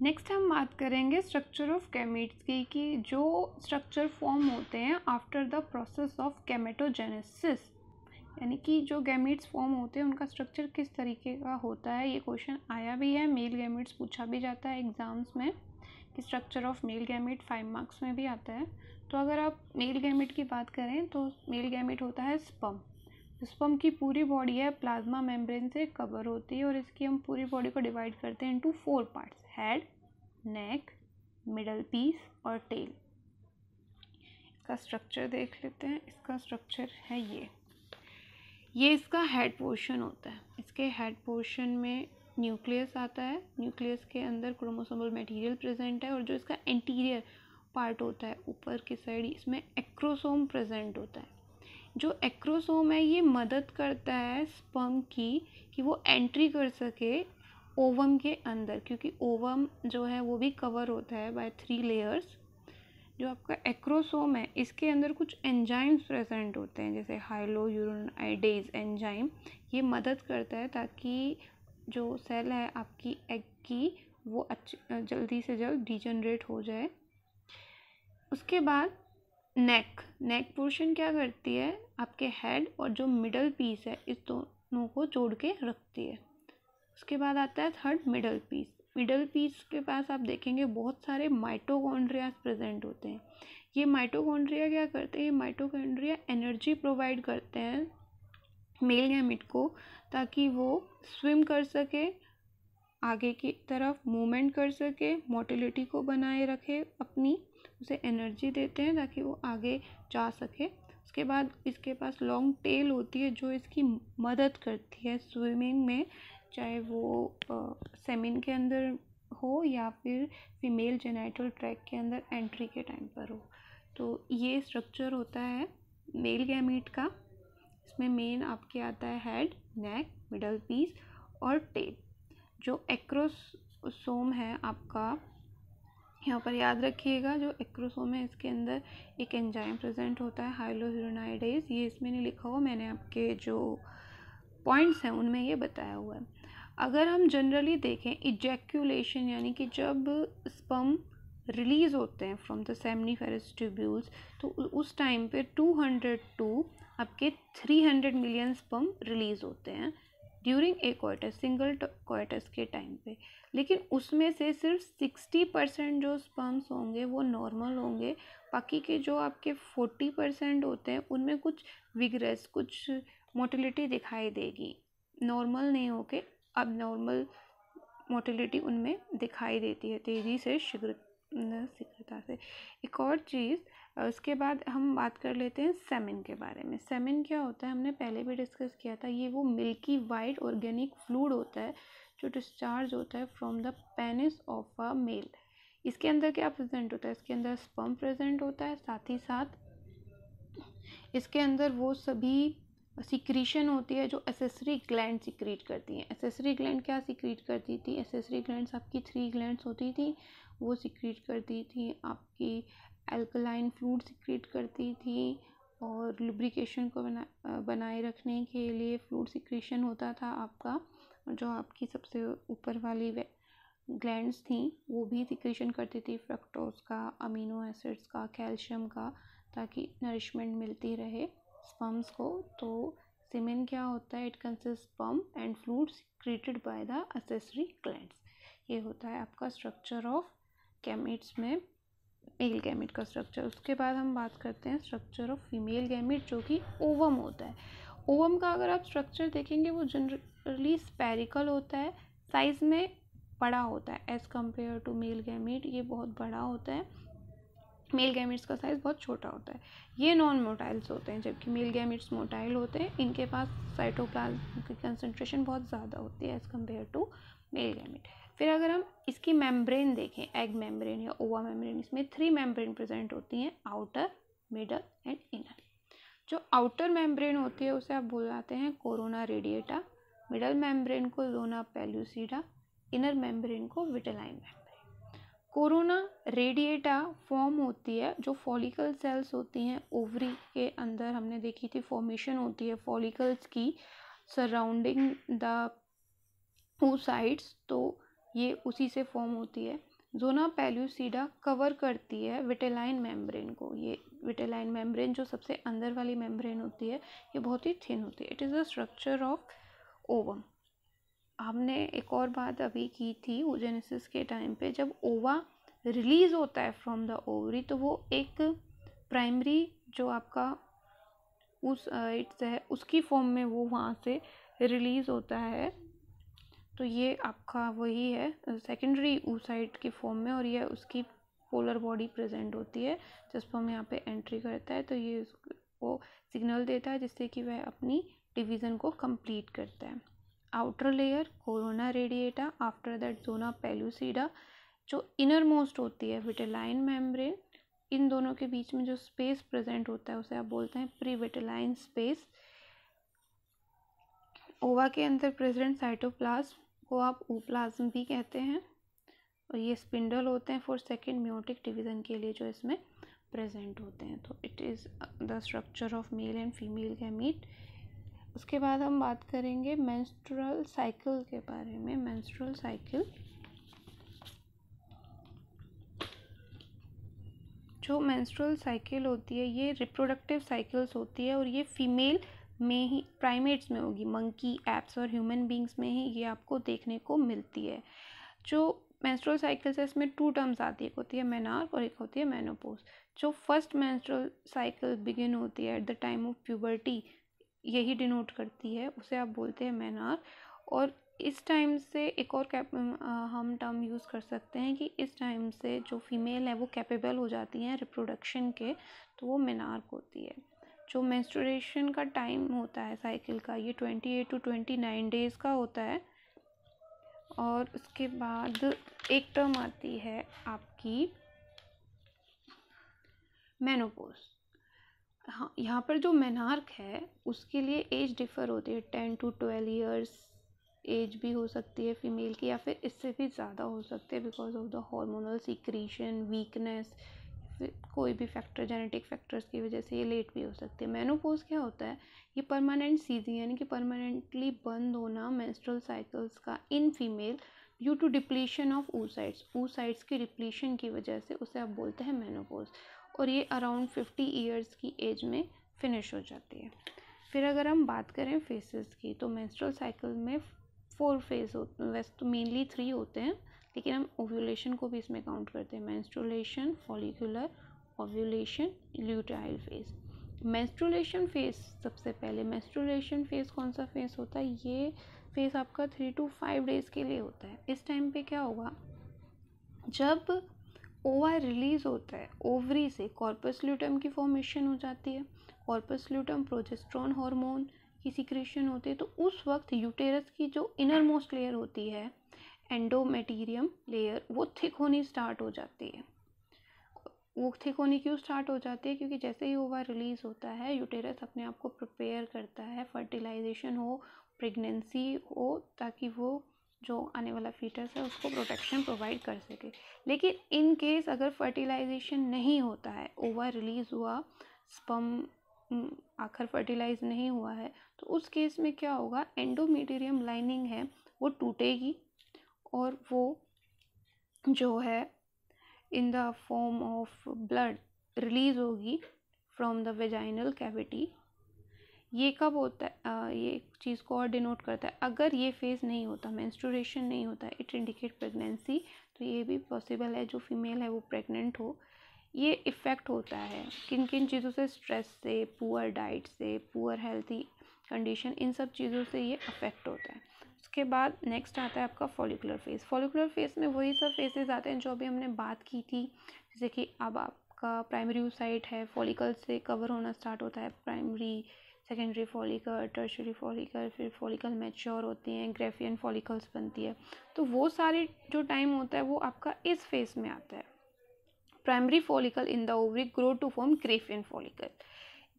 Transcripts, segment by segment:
Next हम बात करेंगे स्ट्रक्चर ऑफ गैमीट्स की कि जो स्ट्रक्चर फॉर्म होते हैं after the process of gametogenesis, यानी कि जो गैमीट्स फॉर्म होते हैं उनका स्ट्रक्चर किस तरीके का होता है। ये क्वेश्चन आया भी है, मेल गैमीट्स पूछा भी जाता है एग्जाम्स में कि structure of male gamete 5 marks में भी आता है। तो अगर आप मेल गैमीट की बात करें तो मेल गैमीट होता है स्पर्म। स्पर्म की पूरी बॉडी है प्लाज्मा मेम्ब्रेन से कवर होती है और इसकी हम पूरी बॉडी को डिवाइड करते हैं इनटू 4 पार्ट्स: हेड, नेक, मिडल पीस और टेल। इसका स्ट्रक्चर देख लेते हैं। इसका स्ट्रक्चर है ये इसका हेड पोर्शन होता है। इसके हेड पोर्शन में न्यूक्लियस आता है। न्यूक्लियस के अंदर क्रोमोसोमल मटेरियल प्रेजेंट है और जो इसका एंटीरियर पार्ट होता है ऊपर की साइड, इसमें एक्रोसोम प्रेजेंट होता है। जो एक्रोसोम है ये मदद करता है स्पर्म की कि वो एंट्री कर सके ओवम के अंदर, क्योंकि ओवम जो है वो भी कवर होता है बाय 3 लेयर्स। जो आपका एक्रोसोम है इसके अंदर कुछ एंजाइम्स प्रेजेंट होते हैं, जैसे हाइलोयूरानाइडेज एंजाइम। ये मदद करता है ताकि जो सेल है आपकी एग की वो जल्दी से जल्द डिजनरेट हो जाए। उसके बाद नेक पोर्शन क्या करती है, आपके हेड और जो मिडल पीस है इस दोनों को जोड़ के रखती है। उसके बाद आता है third middle piece. Middle piece के पास आप देखेंगे बहुत सारे माइटोकॉन्ड्रिया प्रेजेंट होते हैं। ये माइटोकॉन्ड्रिया क्या करते हैं, ये माइटोकॉन्ड्रिया एनर्जी प्रोवाइड करते हैं मेल गैमीट को ताकि वो स्विम कर सके, आगे की तरफ मूवमेंट कर सके, मोटिलिटी को बनाए रखे अपनी, उसे एनर्जी देते हैं ताकि वो आगे जा सके। उसके बाद इसके पास लॉन्ग टेल होती है जो इसकी मदद करती है स्विमिंग में, चाहे वो सेमिन के अंदर हो या फिर फीमेल जेनिटल ट्रैक्ट के अंदर एंट्री के टाइम पर हो। तो ये स्ट्रक्चर होता है मेल गैमीट का। इसमें मेन आपके आता है हेड, नेक, मिडल पीस और टेल। जो एक्रोसोम है आपका, यहाँ पर याद रखिएगा, जो एक्रोसोम है इसके अंदर एक एंजाइम प्रेजेंट होता है हाइलोयूरानाइडेज। ये इसमें नहीं लिखा हुआ, मैंने आपके जो पॉइंट्स हैं उनमें ये बताया हुआ है। अगर हम जनरली देखें इजैक्यूलेशन, यानी कि जब स्पर्म रिलीज होते हैं फ्रॉम द सेमनीफेरस ट्यूब्यूल्स, तो उस टाइम पे 200 टू आपके 300 मिलियन स्पर्म रिलीज होते हैं ड्यूरिंग ए क्वार्टस, सिंगल क्वार्टस के टाइम पे। लेकिन उसमें से सिर्फ 60% जो स्पर्म्स होंगे वो नॉर्मल होंगे। बाकी के जो आपके 40% होते हैं उनमें कुछ विगरस, कुछ मोटिलिटी दिखाई देगी, नॉर्मल नहीं होके अब नॉर्मल मोटिलिटी उनमें दिखाई देती है तेज़ी से, शीघ्रता से। एक और चीज़, उसके बाद हम बात कर लेते हैं सेमिन के बारे में। सेमिन क्या होता है, हमने पहले भी डिस्कस किया था। ये वो मिल्की वाइट ऑर्गेनिक फ्लूइड होता है जो डिस्चार्ज होता है from the penis of a male. इसके अंदर क्या प्रेजेंट होता है, इसके अंदर स्पर्म प्रेजेंट होता है, साथ ही साथ इसके अंदर वो सभी सिक्रीशन होती है जो एसेसरी ग्लैंड सिक्रीट करती हैं। एसेसरी ग्लैंड क्या सिक्रीट करती थी, एसेसरी ग्लैंड्स आपकी 3 ग्लैंड्स होती थी, वो सिक्रीट करती थी आपकी एल्कलाइन फ्लूइड सिक्रीट करती थी, और लुब्रिकेशन को बनाए रखने के लिए फ्लूइड सिक्रीशन होता था आपका। जो आपकी सबसे ऊपर वाली ग्लैंड्स थी वो भी सिक्रीशन करती थी फ्रक्टोज का, अमीनो एसिड्स का, कैल्शियम का, ताकि नरिशमेंट मिलती रहे स्पर्म्स को। तो सीमेन क्या होता है, it consist sperm and fluid secreted by the accessory glands. ये होता है आपका स्ट्रक्चर ऑफ गैमीट्स में मेल गैमीट का स्ट्रक्चर। उसके बाद हम बात करते हैं स्ट्रक्चर ऑफ फीमेल गैमीट जो कि ओवम होता है। ओवम का अगर आप स्ट्रक्चर देखेंगे वो जनरली स्पेरिकल होता है, साइज में बड़ा होता है as compare to male gamete. ये बहुत बड़ा होता है, मेल गैमीट्स का साइज़ बहुत छोटा होता है। ये नॉन मोटाइल्स होते हैं जबकि मेल गैमीट्स मोटाइल होते हैं। इनके पास साइटोप्लाज्म की कंसंट्रेशन बहुत ज़्यादा होती है as compare to male gamete. फिर अगर हम इसकी मेम्ब्रेन देखें, एग मेम्ब्रेन या ओवा मेम्ब्रेन, इसमें 3 मेम्ब्रेन प्रेजेंट होती हैं, आउटर, मिडल एंड इनर। जो आउटर मेम्ब्रेन होती है उसे आप बुलाते हैं कोरोना रेडिएटा, मिडल मेम्ब्रेन को जोना पेल्यूसिडा, इनर मेम्ब्रेन को vitelline membrane. Corona radiata form होती है, जो फॉलिकल सेल्स होती हैं ओवरी के अंदर, हमने देखी थी फॉर्मेशन होती है फॉलिकल्स की सराउंडिंग द 2 साइड्स, तो ये उसी से फॉर्म होती है। जोना पेल्यूसिडा कवर करती है विटेलाइन मेम्ब्रेन को। ये विटेलाइन मेम्ब्रेन जो सबसे अंदर वाली मेम्ब्रेन होती है ये बहुत ही थिन होती है। It is the structure of ovum. हमने एक और बात अभी की थी oogenesis के टाइम पे, जब ओवा रिलीज होता है फ्रॉम द ओवरी तो वो एक प्राइमरी जो आपका उस इट्स है उसकी फॉर्म में वो वहाँ से रिलीज होता है। तो ये आपका वही है सेकेंडरी oocyte की फॉर्म में, और ये उसकी पोलर बॉडी प्रेजेंट होती है जिस पर हम यहाँ पे एंट्री करता है। तो ये उसको सिग्नल देता है जिससे कि वह अपनी डिवीज़न को कंप्लीट करता है। Outer layer corona radiata, after that zona pellucida. जो इनर मोस्ट होती है विटेलाइन मेम्ब्रेन, इन दोनों के बीच में जो स्पेस प्रेजेंट होता है उसे आप बोलते हैं प्री विटेलाइन स्पेस। ओवा के अंदर प्रेजेंट साइटोप्लाज्म को आप ओप्लाज्म भी कहते हैं, और ये स्पिंडल होते हैं फॉर सेकेंड मेयोटिक डिवीज़न के लिए जो इसमें प्रेजेंट होते हैं। तो it is the structure of male and female gamete. उसके बाद हम बात करेंगे मेंस्ट्रुअल साइकिल के बारे में। मेंस्ट्रुअल साइकिल, जो मेंस्ट्रुअल साइकिल होती है ये रिप्रोडक्टिव साइकिल्स होती है, और ये फीमेल में ही प्राइमेट्स में होगी, मंकी, एप्स और ह्यूमन बींग्स में ही ये आपको देखने को मिलती है। जो मेंस्ट्रुअल साइकिल्स है इसमें 2 टर्म्स आती है, एक होती है मेनार्क और एक होती है मेनोपॉज। जो फर्स्ट मेंस्ट्रुअल साइकिल बिगिन होती है at the time of puberty, यही डिनोट करती है, उसे आप बोलते हैं मेनार्क। और इस टाइम से एक और हम टर्म यूज़ कर सकते हैं कि इस टाइम से जो फीमेल है वो कैपेबल हो जाती हैं रिप्रोडक्शन के, तो वो मेनार्क होती है। जो मेंस्ट्रुएशन का टाइम होता है साइकिल का ये 28 to 29 डेज़ का होता है। और उसके बाद एक टर्म आती है आपकी मेनोपॉज। हाँ, यहाँ पर जो मेनार्क है उसके लिए एज डिफ़र होती है, 10 to 12 ईयर्स एज भी हो सकती है फीमेल की, या फिर इससे भी ज़्यादा हो सकती है because of the hormonal secretion, weakness, कोई भी फैक्टर, जेनेटिक फैक्टर्स की वजह से ये लेट भी हो सकती है। मेनोपॉज क्या होता है? ये परमानेंट सीजिंग यानी कि परमानेंटली बंद होना मेंस्ट्रुअल साइकिल्स का in female due to depletion of oocytes की डिप्लीशन की वजह से, उसे आप बोलते हैं मेनोपॉज। और ये अराउंड 50 ईयर्स की एज में फिनिश हो जाती है। फिर अगर हम बात करें फेसेस की, तो मेंस्ट्रुअल साइकिल में 4 फेज होते हैं, वैसे तो मेनली 3 होते हैं, लेकिन हम ओव्यूलेशन को भी इसमें काउंट करते हैं। Menstruation, follicular ovulation, luteal phase. Menstruation phase, सबसे पहले मेंस्ट्रुएशन फेज कौन सा फेज होता है? ये फेज आपका 3 to 5 डेज़ के लिए होता है। इस टाइम पे क्या होगा, जब ओवा रिलीज होता है ओवरी से, कॉर्पस ल्यूटम की फॉर्मेशन हो जाती है। कॉर्पस ल्यूटम प्रोजेस्टेरोन हार्मोन की सिक्रेशन होती है। तो उस वक्त यूटेरस की जो इनर मोस्ट लेयर होती है, एंडोमेटीरियम लेयर, वो थिक होनी स्टार्ट हो जाती है। वो थिक होनी क्यों स्टार्ट हो जाती है? क्योंकि जैसे ही ओवा रिलीज होता है यूटेरस अपने आप को प्रिपेयर करता है, फर्टिलाइजेशन हो, प्रेगनेंसी हो, ताकि वो जो आने वाला फीटस है उसको प्रोटेक्शन प्रोवाइड कर सके। लेकिन इन केस अगर फर्टिलाइजेशन नहीं होता है, ओवा रिलीज हुआ, स्पर्म आखिर फर्टिलाइज नहीं हुआ है, तो उस केस में क्या होगा, एंडोमेटीरियम लाइनिंग है वो टूटेगी, और वो जो है in the form of blood release होगी फ्रॉम द वेजाइनल कैविटी। ये कब होता है? ये चीज़ को और डिनोट करता है, अगर ये फेज़ नहीं होता, मेंस्ट्रुएशन नहीं होता, इट इंडिकेट प्रेगनेंसी, तो ये भी पॉसिबल है जो फीमेल है वो प्रेग्नेंट हो। ये इफ़ेक्ट होता है किन किन चीज़ों से? स्ट्रेस से, पुअर डाइट से, पुअर हेल्थी कंडीशन, इन सब चीज़ों से ये अफेक्ट होता है। उसके बाद नेक्स्ट आता है आपका फॉलिकुलर फेज़। फॉलिकुलर फेज़ में वही सब फेजेस आते हैं जो अभी हमने बात की थी, जैसे कि अब आपका प्राइमरी oocyte है, फॉलिकल से कवर होना स्टार्ट होता है, primary, secondary follicle, tertiary follicle, फिर फॉलिकल मैच्योर होती हैं, ग्रेफियन फॉलिकल्स बनती है। तो वो सारे जो टाइम होता है वो आपका इस फेज़ में आता है। Primary follicle in the ovary grow to form graafian follicle.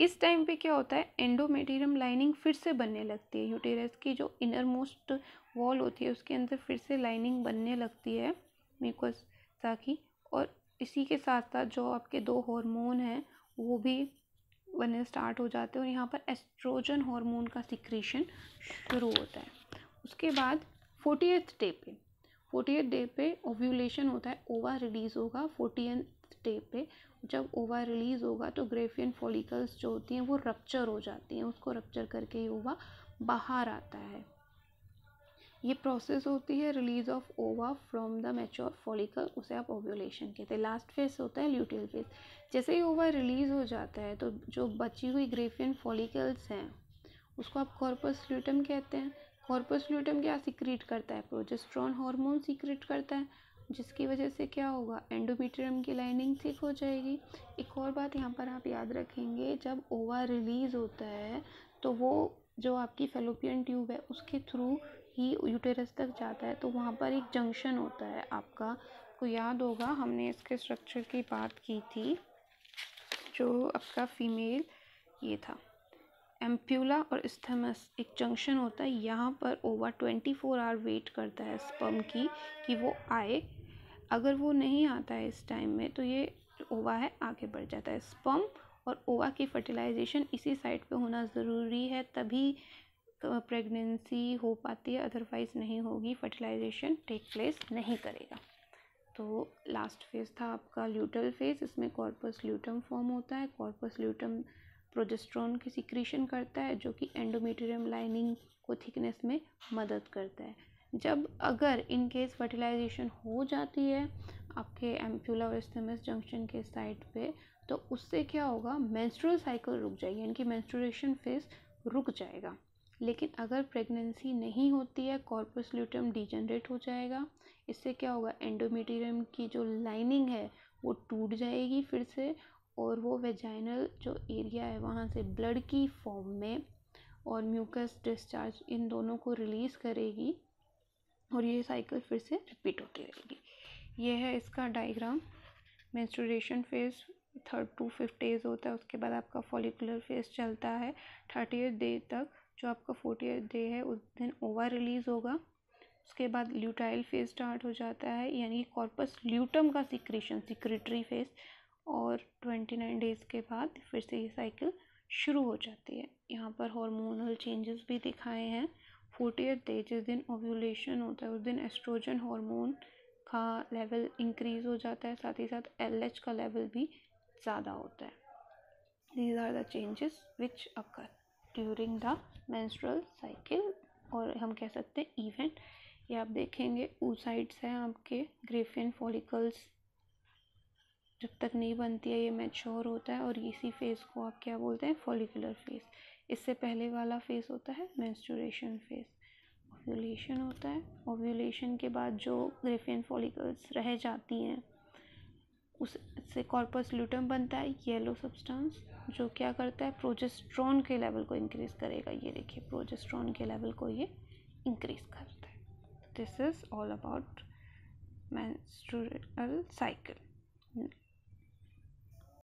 इस टाइम पे क्या होता है, एंडोमेटीरियम लाइनिंग फिर से बनने लगती है, यूटेरस की जो इनर मोस्ट वॉल होती है उसके अंदर फिर से लाइनिंग बनने लगती है म्यूकोसा की। और इसी के साथ साथ जो आपके 2 हार्मोन हैं वो भी बनने स्टार्ट हो जाते हैं, और यहाँ पर एस्ट्रोजन हार्मोन का सिक्रीशन शुरू होता है। उसके बाद 40th डे पे, 40th डे पे ओव्यूलेशन होता है, ओवा रिलीज़ होगा 40th डे पे। जब ओवा रिलीज़ होगा तो ग्रेफियन फॉलिकल्स जो होती हैं वो रप्चर हो जाती हैं, उसको रप्चर करके ही ओवा बाहर आता है। ये प्रोसेस होती है रिलीज ऑफ ओवा फ्रॉम द मैच्योर फॉलिकल, उसे आप ओव्यूलेशन कहते हैं। लास्ट फेज होता है ल्यूटियल फेज। जैसे ही ओवा रिलीज हो जाता है तो जो बची हुई ग्रेफियन फॉलिकल्स हैं उसको आप कॉर्पस ल्यूटम कहते हैं। कॉर्पस ल्यूटम क्या सीक्रेट करता है? प्रोजेस्टेरॉन हार्मोन सीक्रेट करता है, जिसकी वजह से क्या होगा? एंडोमेट्रियम की लाइनिंग थिक हो जाएगी। एक और बात यहाँ पर आप याद रखेंगे, जब ओवा रिलीज होता है तो वो जो आपकी फेलोपियन ट्यूब है उसके थ्रू ही यूटेरस तक जाता है, तो वहाँ पर एक जंक्शन होता है आपका, को याद होगा हमने इसके स्ट्रक्चर की बात की थी, जो आपका फीमेल ये था एम्प्यूला और इस्थमस, एक जंक्शन होता है। यहाँ पर ओवा 24 आवर वेट करता है स्पर्म की कि वो आए। अगर वो नहीं आता है इस टाइम में तो ये ओवा है आगे बढ़ जाता है। स्पर्म और ओवा की फर्टिलाइजेशन इसी साइड पे होना ज़रूरी है, तभी प्रेगनेंसी हो पाती है, अदरवाइज़ नहीं होगी, फर्टिलाइजेशन टेक प्लेस नहीं करेगा। तो लास्ट फेज़ था आपका ल्यूटल फेज़, इसमें कॉर्पस ल्यूटम फॉर्म होता है। कॉर्पस ल्यूटम प्रोजेस्टेरॉन की सिक्रीशन करता है जो कि एंडोमेट्रियम लाइनिंग को थिकनेस में मदद करता है। जब अगर इन केस फर्टिलाइजेशन हो जाती है आपके एम्प्यूला और इस्थमस जंक्शन के साइड पे, तो उससे क्या होगा? मेंस्ट्रुअल साइकिल रुक जाएगी, यानी कि मेंस्ट्रुएशन फेज रुक जाएगा। लेकिन अगर प्रेगनेंसी नहीं होती है, कॉर्पस ल्यूटम डिजेनरेट हो जाएगा। इससे क्या होगा? एंडोमेट्रियम की जो लाइनिंग है वो टूट जाएगी फिर से, और वो वेजाइनल जो एरिया है वहाँ से ब्लड की फॉर्म में और म्यूकस डिस्चार्ज इन दोनों को रिलीज़ करेगी, और ये साइकिल फिर से रिपीट होती रहेगी। ये है इसका diagram. Menstruation phase 3rd to 5th days होता है, उसके बाद आपका फॉलिकुलर फेज चलता है 30th डे तक। जो आपका 40th डे है उस दिन ओवा रिलीज़ होगा। उसके बाद ल्यूटाइल फेज स्टार्ट हो जाता है, यानी कॉर्पस ल्यूटम का सिक्रीशन, सिक्रेटरी फेज, और 29 डेज़ के बाद फिर से ये साइकिल शुरू हो जाती है। यहाँ पर हार्मोनल चेंजेस भी दिखाए हैं। 40th डे जिस दिन ओव्यूलेशन होता है उस दिन एस्ट्रोजन हार्मोन का लेवल इंक्रीज़ हो जाता है, साथ ही साथ LH का लेवल भी ज़्यादा होता है। These are the changes which occur during the menstrual cycle, और हम कह सकते हैं इवेंट। ये आप देखेंगे oocytes हैं आपके, ग्रेफियन फॉलिकल्स जब तक नहीं बनती है ये मैच्योर होता है, और इसी फेज़ को आप क्या बोलते हैं? Follicular phase. इससे पहले वाला फेज़ होता है मेंस्ट्रुएशन फेज़। ओव्यूलेशन होता है, ओव्यूलेशन के बाद जो ग्रेफियन फॉलिकल्स रह जाती हैं उससे कॉर्पस ल्यूटम बनता है, येलो सब्सटेंस, जो क्या करता है? प्रोजेस्टेरॉन के लेवल को इंक्रीज़ करेगा। ये देखिए प्रोजेस्टेरॉन के लेवल को ये इंक्रीज़ करता है। This is all about menstrual cycle.